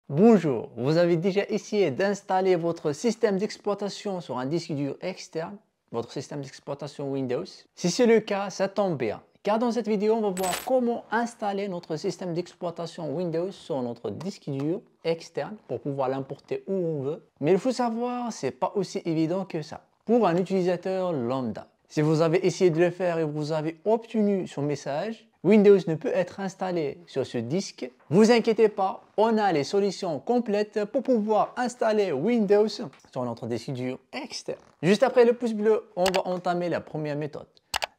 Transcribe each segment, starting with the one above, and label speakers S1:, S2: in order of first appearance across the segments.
S1: Bonjour, vous avez déjà essayé d'installer votre système d'exploitation sur un disque dur externe, votre système d'exploitation Windows? Si c'est le cas, ça tombe bien, car dans cette vidéo, on va voir comment installer notre système d'exploitation Windows sur notre disque dur externe pour pouvoir l'importer où on veut. Mais il faut savoir, c'est pas aussi évident que ça pour un utilisateur lambda. Si vous avez essayé de le faire et vous avez obtenu son message, Windows ne peut être installé sur ce disque. Vous inquiétez pas, on a les solutions complètes pour pouvoir installer Windows sur notre disque dur externe. Juste après le pouce bleu, on va entamer la première méthode.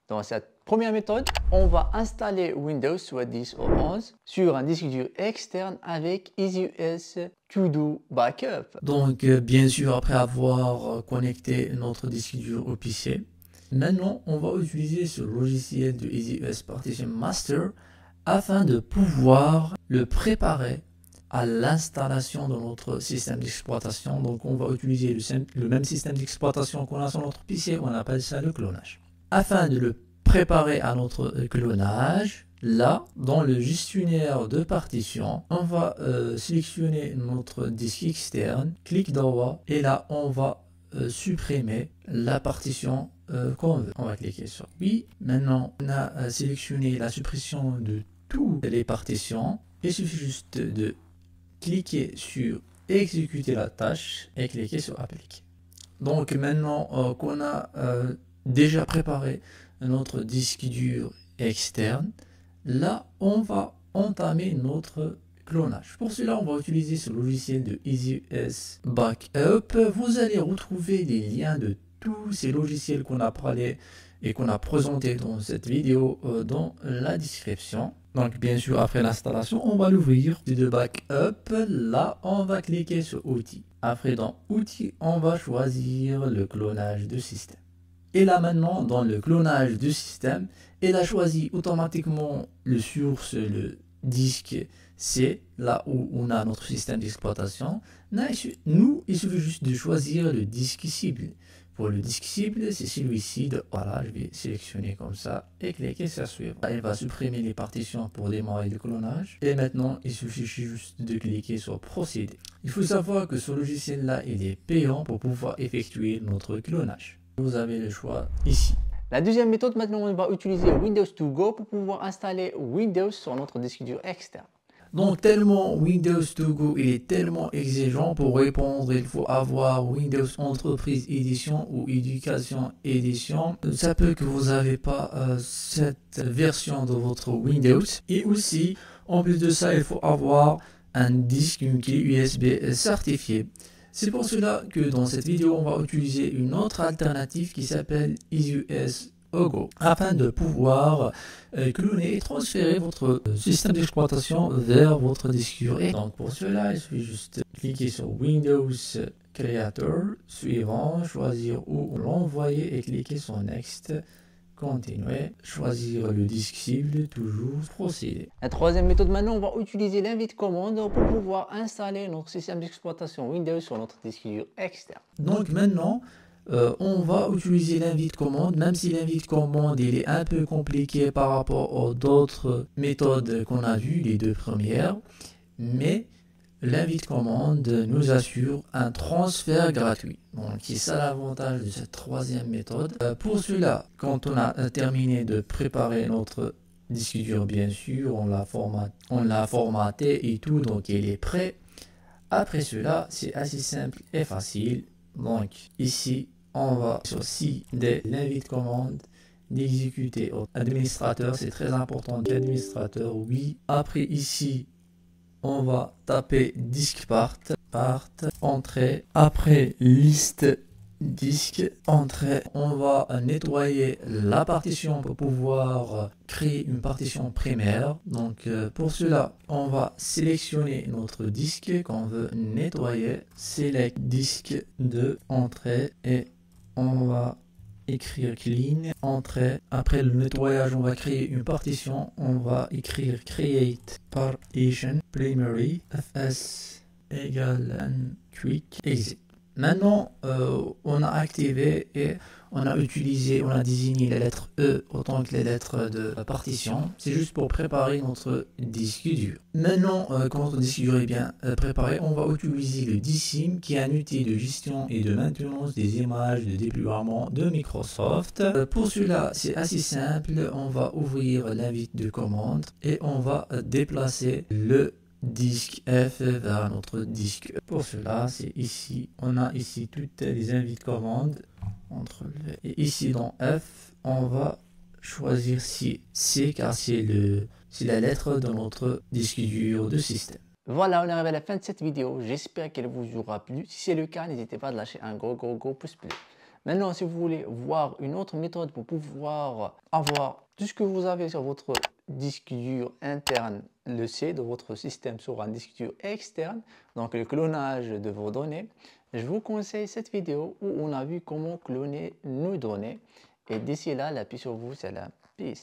S1: Dans cette première méthode, on va installer Windows soit 10 ou 11 sur un disque dur externe avec EasyUS To-Do Backup.
S2: Donc, bien sûr, après avoir connecté notre disque dur au PC, maintenant, on va utiliser ce logiciel de EasyUS Partition Master afin de pouvoir le préparer à l'installation de notre système d'exploitation. Donc, on va utiliser le même système d'exploitation qu'on a sur notre PC, on appelle ça le clonage. Afin de le préparer à notre clonage, là, dans le gestionnaire de partition, on va sélectionner notre disque externe, clic droit, et là, on va supprimer la partition qu'on veut. On va cliquer sur oui. Maintenant, on a sélectionné la suppression de toutes les partitions. Il suffit juste de cliquer sur exécuter la tâche et cliquer sur appliquer. Donc maintenant qu'on a déjà préparé notre disque dur externe, là on va entamer notre clonage. Pour cela, on va utiliser ce logiciel de EasyUS Backup. Vous allez retrouver les liens de tous ces logiciels qu'on a parlé et qu'on a présenté dans cette vidéo dans la description. Donc bien sûr, après l'installation, on va l'ouvrir de backup. Là, on va cliquer sur outils. Après, dans outils, on va choisir le clonage de système. Et là maintenant, dans le clonage du système, il a choisi automatiquement le source, le disque C, là où on a notre système d'exploitation. Nous, il suffit juste de choisir le disque cible. Pour le disque cible, c'est celui-ci. Voilà, je vais sélectionner comme ça et cliquer sur suivre. Il va supprimer les partitions pour démarrer le clonage. Et maintenant, il suffit juste de cliquer sur procéder. Il faut savoir que ce logiciel-là, il est payant pour pouvoir effectuer notre clonage. Vous avez le choix ici.
S1: La deuxième méthode, maintenant, on va utiliser Windows To Go pour pouvoir installer Windows sur notre disque dur externe.
S2: Donc, tellement Windows To Go est tellement exigeant pour répondre, il faut avoir Windows Entreprise Edition ou Éducation Edition. Ça peut que vous n'avez pas cette version de votre Windows. Et aussi, en plus de ça, il faut avoir un disque, une clé USB certifiée. C'est pour cela que dans cette vidéo, on va utiliser une autre alternative qui s'appelle EasyUS Go afin de pouvoir cloner et transférer votre système d'exploitation vers votre disque dur. Et donc pour cela, il suffit juste cliquer sur Windows Creator, suivant, choisir où l'envoyer et cliquer sur Next. Continuer, choisir le disque cible, toujours procéder.
S1: La troisième méthode, maintenant, on va utiliser l'invite commande pour pouvoir installer notre système d'exploitation Windows sur notre disque dur externe.
S2: Donc maintenant, on va utiliser l'invite commande, même si l'invite commande il est un peu compliqué par rapport aux d'autres méthodes qu'on a vues, les deux premières, mais l'invite commande nous assure un transfert gratuit. Donc c'est ça l'avantage de cette troisième méthode. Pour cela, quand on a terminé de préparer notre disque dur, bien sûr, on l'a formaté et tout, donc il est prêt. Après cela, c'est assez simple et facile. Donc ici, on va sur CID, l'invite commande d'exécuter au administrateur. C'est très important, l'administrateur, oui. Après ici, on va taper disque part, entrée. Après liste disque, entrée. On va nettoyer la partition pour pouvoir créer une partition primaire. Donc pour cela, on va sélectionner notre disque qu'on veut nettoyer. Select disque de entrée et on va écrire clean, entrée. Après le nettoyage, on va créer une partition. On va écrire create partition primary fs égale quick exit. Maintenant, on a activé et on a désigné les lettres E autant que les lettres de partition. C'est juste pour préparer notre disque dur. Maintenant, quand notre disque dur est bien préparé, on va utiliser le DSIM, qui est un outil de gestion et de maintenance des images de déploiement de Microsoft. Pour cela, c'est assez simple. On va ouvrir l'invite de commande et on va déplacer le disque F vers notre disque E. Pour cela, c'est ici, on a ici toutes les invites commandes. Et ici dans F, on va choisir C car c'est la lettre de notre disque dur de système.
S1: Voilà, on est arrivé à la fin de cette vidéo. J'espère qu'elle vous aura plu. Si c'est le cas, n'hésitez pas à lâcher un gros pouce bleu. Maintenant, si vous voulez voir une autre méthode pour pouvoir avoir tout ce que vous avez sur votre disque dur interne, le C de votre système sur un disque dur externe, donc le clonage de vos données, je vous conseille cette vidéo où on a vu comment cloner nos données. Et d'ici là, la paix sur vous, salam.